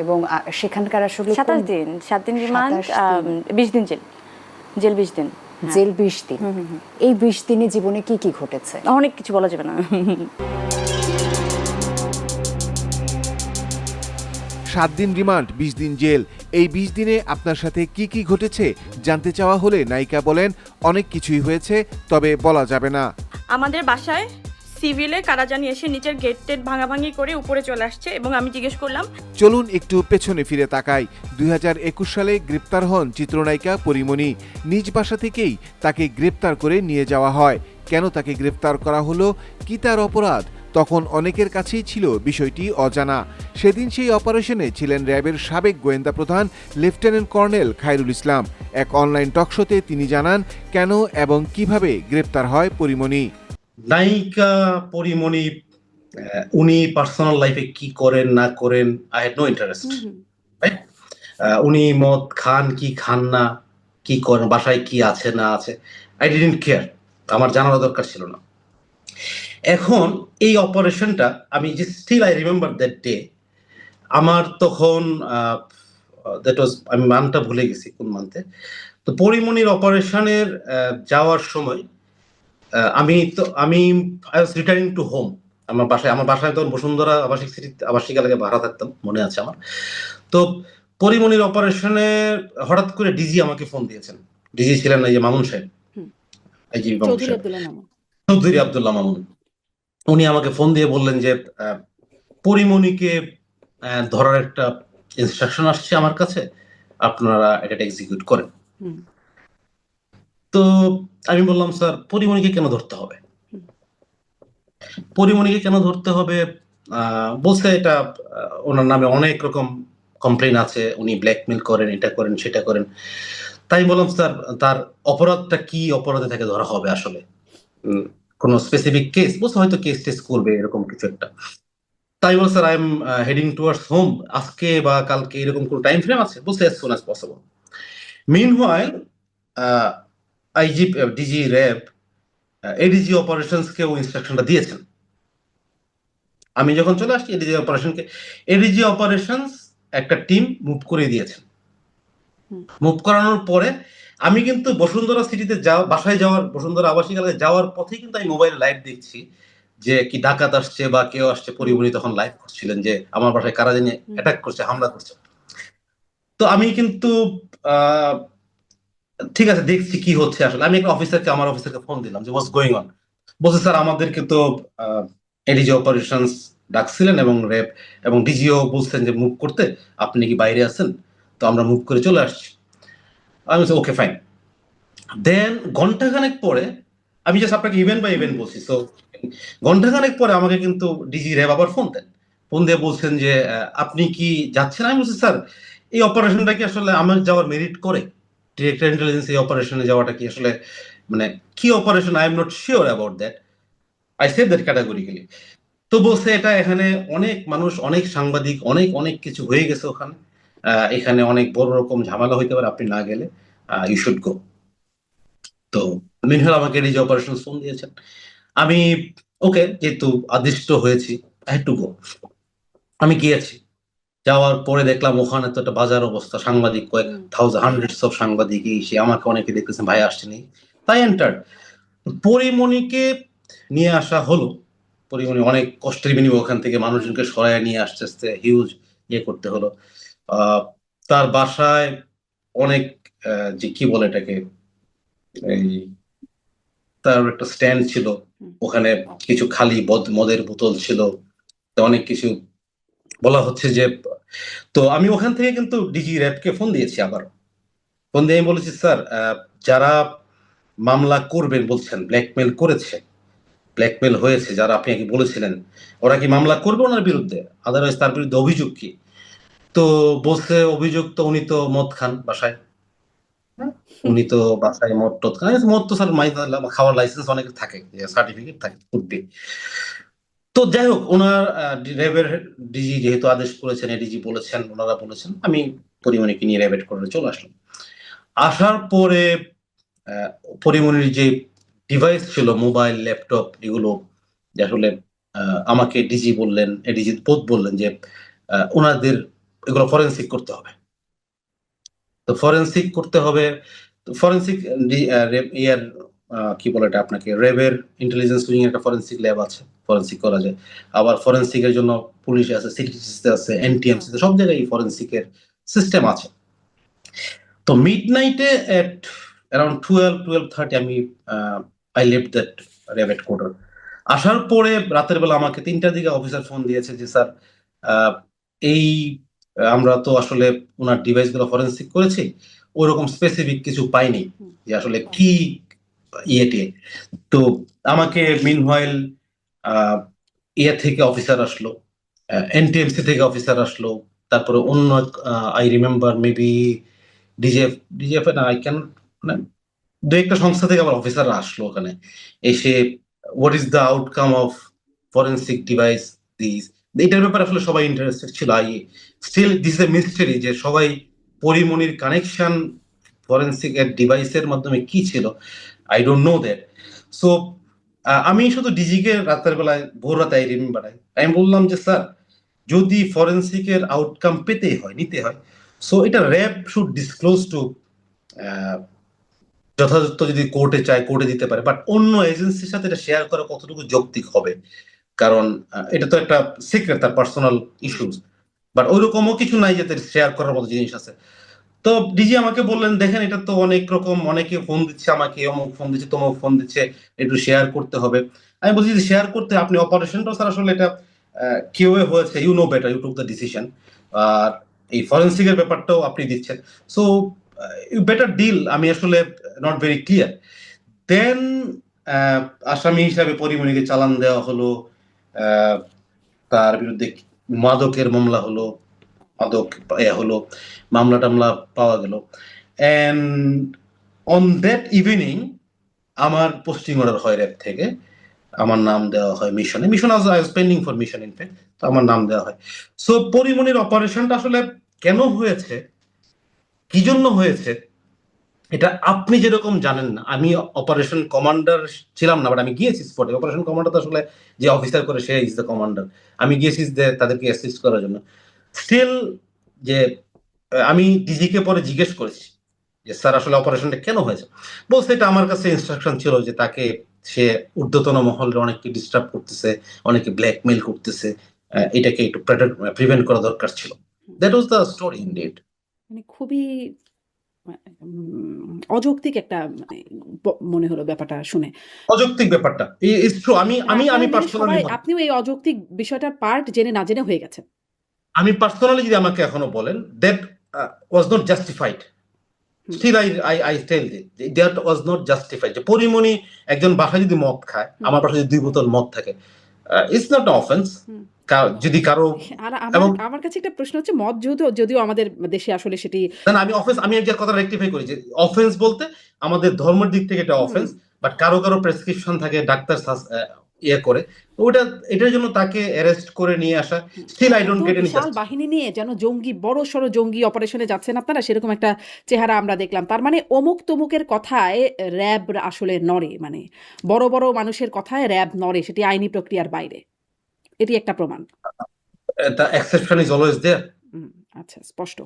এবং সেখানকার আসলে 7 দিন রিমান্ড, 20 দিন জেল 20 দিন। জেল 20 দিন। এই 20 দিনে জীবনে কি কি ঘটেছে? অনেক কিছু বলা যাবে না। 7 দিন রিমান্ড, 20 দিন জেল। এই 20 দিনে আপনার সাথে কি কি ঘটেছে জানতে চাওয়া হলে নায়িকা বলেন, অনেক কিছুই হয়েছে, তবে বলা যাবে না। আমাদের বাসায় সিভিলে কারা জানি এসে নিচের গেট টেট ভাঙাভাঙি করে উপরে চলে আসছে এবং আমি জিজ্ঞেস করলাম। চলুন একটু পেছনে ফিরে তাকাই। 2021 সালে গ্রেপ্তার হন চিত্রনায়িকা পরীমনি। নিজ বাসা থেকেই তাকে গ্রেপ্তার করে নিয়ে যাওয়া হয়। কেন তাকে গ্রেপ্তার করা হলো, কি তার অপরাধ, তখন অনেকের কাছেই ছিল বিষয়টি অজানা। সেদিন সেই অপারেশনে ছিলেন র্যাবের সাবেক গোয়েন্দা প্রধান লেফটেন্যান্ট কর্নেল খায়রুল ইসলাম। এক অনলাইন টকশোতে তিনি জানান কেন এবং কিভাবে গ্রেপ্তার হয় পরীমনি। নায়িকা পরীমনি উনি পার্সোনাল লাইফে কি করেন না করেন, আই হ্যাড নো ইন্টারেস্ট। উনি মদ খান কি খান না, কি করেন, বাসায় কি আছে না আছে, আই ডিডন্ট কেয়ার, আমার জানার দরকার ছিল না। এখন এই অপারেশনটা আমি যে still I remember that day. আমার তখন দ্যাট ওয়াজ, আমি মানটা ভুলে গেছি কোন মান্থে। তো পরীমনির অপারেশনের যাওয়ার সময় আমি I was returning to home. আমার বাসায় তখন বসুন্ধরা আবাসিক এলাকায় ভাড়া থাকতাম, মনে আছে আমার। তো পরীমনির অপারেশনে হঠাৎ করে ডিজি আমাকে ফোন দিয়েছেন। ডিজি ছিলেন এই যে মামুন সাহেব, আইজিপি মামুন সাহেব, চৌধুরী আব্দুল্লাহ মামুন। উনি আমাকে ফোন দিয়ে বললেন যে পরীমনিকে ধরার একটা ইনস্ট্রাকশন আসছে আমার কাছে, আপনারা এটা এক্সিকিউট করেন। তো আমি বললাম, স্যার পরীমনিকে কেন ধরতে হবে? পরীমনিকে কেন ধরতে হবে বলছে, এটা ওনার নামে অনেক রকম কমপ্লেইন আছে, উনি ব্ল্যাকমেল করেন, এটা করেন সেটা করেন। তাই বললাম, স্যার তার অপরাধটা কি, অপরাধে তাকে ধরা হবে আসলে কোন স্পেসিফিক কেস? বলছে হয়তো কেস টেস করবে এরকম কিছু একটা। তাই বলছে, sir I am heading towards home, আজকে বা কালকে এরকম কোন টাইম ফ্রেম আছে? বলছে as soon as possible. Meanwhile IGP DG RAB ADG operations কেও ইনস্ট্রাকশনটা দিয়েছেন। আমি যখন চলে আসছি এডিজি অপারেশনস একটা টিম মুভ করে দিয়েছেন। মুভ করানোর পরে আমি কিন্তু বসুন্ধরা সিটিতে বসুন্ধরা আবাসিক এলাকায় যাওয়ার পথে কিন্তু আমি মোবাইল লাইভ দেখছি যে কি ডাকাত আসছে বা কেউ আসছে। পরীমনি তখন লাইভ করছিলেন যে আমার বাসায় কারা জানি অ্যাটাক করছে, হামলা করছে। তো আমি কিন্তু ঠিক আছে, দেখছি কি হচ্ছে আসলে। আমি আমার অফিসারকে ফোন দিলাম যে হোয়াটস গোয়িং অন। বলছে, স্যার আমাদেরকে তো এডিজি অপারেশনস ডাকছিলেন এবং র্যাব এবং ডিজিও বলছেন যে মুভ করতে, আপনি কি বাইরে আছেন? তো আমরা মুভ করে চলে আসছি। আমি বলছি ওকে ফাইন। দেন ঘন্টাখানেক পরে, আমি জাস্ট আপনাকে ইভেন্ট বাই ইভেন্ট বলছি, তো ঘন্টাখানেক পরে আমাকে কিন্তু ডিজি র্যাব আবার ফোন দেন। ফোন দিয়ে বলছেন যে আপনি কি যাচ্ছেন? আমি বলছি, স্যার এই অপারেশনটা কি আসলে আমার যাওয়ার মেরিট করে? ডিরেক্টর ইন্টেলিজেন্স এই অপারেশনে যাওয়াটা কি আসলে মানে কি operation? I am not sure about that, I said that categorically. তো বলছে এটা এখানে অনেক মানুষ, অনেক সাংবাদিক, অনেক অনেক কিছু হয়ে গেছে ওখানে, এখানে অনেক বড় রকম ঝামেলা হইতে পারে, আপনি না গেলে ইউ শুড গো। তো মিনহাল আমাকে এই যে অপারেশন ফোন দিয়েছেন, আমি ওকে, যেহেতু আদিষ্ট হয়েছি, আই হ্যাড টু গো। আমি গিয়েছি। যাওয়ার পরে দেখলাম ওখানে তো একটা বাজার অবস্থা, সাংবাদিক কয়েক হান্ড্রেডস অফ সাংবাদিক, সে আমাকে অনেকে দেখতেছেন, ভাই আসছেনি। তাই এন্টার পরীমনিকে নিয়ে আসা হলো। পরীমনি অনেক কষ্টের বিনিময়ে ওখান থেকে মানুষজনকে সরায় নিয়ে আসতে আসতে হিউজ করতে হলো। তার বাসায় অনেক যে কি বলে এটাকে, এই তার একটা স্ট্যান্ড ছিল, ওখানে কিছু খালি মদের বোতল ছিল, অনেক কিছু বলা হচ্ছে যে। তো আমি ওখান থেকে কিন্তু ডিজি র্যাবকে ফোন দিয়েছি, আবার ফোন দিয়ে আমি বলেছি, স্যার যারা মামলা করবেন বলছেন, ব্ল্যাকমেল করেছে, ব্ল্যাকমেল হয়েছে, যারা আপনি কি বলেছিলেন, ওরা কি মামলা করবে ওনার বিরুদ্ধে? আদারওয়াইজ তার বিরুদ্ধে অভিযোগ কি? তো বলছে অভিযোগ তো উনি তো মদ খান বাসায়, উনি তো বাসায় মদ টদ খান। মদ তো স্যার খাওয়ার লাইসেন্স অনেকের থাকে, সার্টিফিকেট থাকে, ফুটবে। তো যাই হোক, ওনার র্যাবের ডিজি যেহেতু আদেশ করেছেন, এডিজি বলেছেন, ওনারা বলেছেন, আমি পরীমনিকে নিয়ে র্যাবেট করে চলে আসলাম। আসার পরে পরীমনির যে ডিভাইস ছিল, মোবাইল, ল্যাপটপ, এগুলো আসলে আমাকে ডিজি বললেন, এডিজি বোধ বললেন যে ওনাদের এগুলো ফরেনসিক করতে হবে। তো ফরেনসিক করতে হবে, ফরেনসিক ইয়ার কি বলে এটা আপনাকে, র্যাবের ইন্টেলিজেন্স উইং একটা ফরেনসিক ল্যাব আছে, ফরেনসিক করা যায়। আবার ফরেনসিকের জন্য পুলিশ আছে, সিটিসিতে আছে, এনটিএমসি সব জায়গায় ফরেনসিকের সিস্টেম আছে। তো মিড নাইটে এট অ্যারাউন্ড 12-12:30 আমি I left that RAB headquarter. আসার পরে রাতের বেলা আমাকে 3টার দিকে অফিসার ফোন দিয়েছে যে স্যার এই আমরা তো আসলে ওনার ডিভাইসগুলো ফরেনসিক করেছি, ওরকম স্পেসিফিক কিছু পাইনি যে আসলে কি ইয়েটে। তো আমাকে মিনহোয়াইল ইয়ে থেকে অফিসার আসলো, এনটিএমসি থেকে অফিসার আসলো, তারপরে অন্য আই রিমেম্বার মেবি ডিজিএফ না, আই ক্যান, মানে দু একটা সংস্থা থেকে আবার অফিসার আসলো ওখানে এসে, what is the outcome of forensic device this, এটার ব্যাপারে আসলে সবাই ইন্টারেস্টেড ছিল। I still this a mystery যে সবাই পরিমনির কানেকশন ফরেনসিক এর ডিভাইসের মাধ্যমে কি ছিল, I don't know that. So আমি শুধু ডিজিকে রাতের বেলায় ভোর রাতে আই রিমেম্বার আমি বললাম যে স্যার যদি ফরেনসিকের আউটকাম পেতে হয়, নিতে হয়, সো এটা র্যাব শুড ডিসক্লোজ টু, যথাযথ যদি কোর্টে চায় কোর্টে দিতে পারে, বাট অন্য এজেন্সির সাথে এটা শেয়ার করা কতটুকু যৌক্তিক হবে, কারণ এটা তো একটা সিক্রেট, তার পার্সোনাল ইস্যুস, বাট ওইরকমও কিছু নাই যে শেয়ার করার মতো জিনিস আছে। তো ডিজি আমাকে বললেন দেখেন এটা তো অনেক রকম, অনেকে ফোন দিচ্ছে আমাকে, অমুক ফোন দিচ্ছে, তমুক ফোন দিচ্ছে, একটু শেয়ার করতে হবে। আমি বলছি যে শেয়ার করতে আপনি অপারেশনটাও স্যার আসলে এটা কেউ হয়েছে, you know better, you took the decision, আর এই ফরেনসিকের ব্যাপারটাও আপনি দিচ্ছেন, সো ইউ বেটার ডিল। আমি আসলে নট ভেরি ক্লিয়ার। দেন আসামি হিসাবে পরিমণিকে চালান দেওয়া হলো, তার বিরুদ্ধে মাদকের মামলা হলো, মাদক হলো, মামলা টামলা পাওয়া গেল, এন্ড অন দ্যাট ইভিনিং আমার পোস্টিং অর্ডার হয় র্যাব থেকে, আমার নাম দেওয়া হয় মিশনে, mission I was pending for mission in fact, তো আমার নাম দেওয়া হয়। সো পরিমণির অপারেশনটা আসলে কেন হয়েছে, কি জন্য হয়েছে, এটা আপনি যেরকম জানেন না, আমি অপারেশন কমান্ডার ছিলাম না, বাট আমি গিয়েছি স্পটে। অপারেশন কমান্ডার তো আসলে যে অফিসার করে সে ইজ দ্য কমান্ডার, আমি গিয়েছি তাদেরকে অ্যাসিস্ট করার জন্য। স্টিল যে আমি ডিজিকে পরে জিজ্ঞেস করেছি যে স্যার আসলে অপারেশনটা কেন হয়েছে, বলছে এটা আমার কাছে ইনস্ট্রাকশন ছিল যে তাকে সে ঊর্ধ্বতন মহলে অনেককে ডিস্টার্ব করতেছে, অনেকে ব্ল্যাকমেইল করতেছে, এটাকে একটু প্রিভেন্ট করা দরকার ছিল। That was the story indeed. মানে খুবই অযৌক্তিক একটা মনে হলো ব্যাপারটা শুনে। অযৌক্তিক ব্যাপারটা ইজ ট্রু। আমি মানে পার্সোনালি, আপনিও এই অযৌক্তিক বিষয়টার পার্ট জেনে না জেনে হয়ে গেছেন। আমি পার্সোনালি যদি আমাকে এখনো বলেন, that was not justified. Still I tell that was not justified. যে পরিমণি একজন বাসায় যদি মদ খায়, আমার বাসায় যদি 2 বোতল মদ থাকে, ইটস নট অফেন্স। যদি কারো, আর এবং আমার কাছে একটা প্রশ্ন হচ্ছে, মদ যদিও আমাদের দেশে আসলে সেটি, না আমি যে কথা রেকটিফাই করি যে অফেন্স বলতে আমাদের ধর্মের দিক থেকে এটা অফেন্স, বাট কারো প্রেসক্রিপশন থাকে, ডাক্তার ইয়ে করে, ওটা এটার জন্য তাকে অ্যারেস্ট করে নিয়ে আসা, still I don't get any বিশাল বাহিনী নিয়ে যেন বড় সড়ো জঙ্গি অপারেশনে যাচ্ছেন আপনারা, সেরকম একটা চেহারা আমরা দেখলাম। তার মানে অমুক তমুকের কথায় র্যাব আসলে নড়ে, মানে বড় বড় মানুষের কথায় র্যাব নড়ে, সেটি আইনি প্রক্রিয়ার বাইরে, এটি একটা প্রমাণ। The exception is always there. আচ্ছা, স্পষ্ট।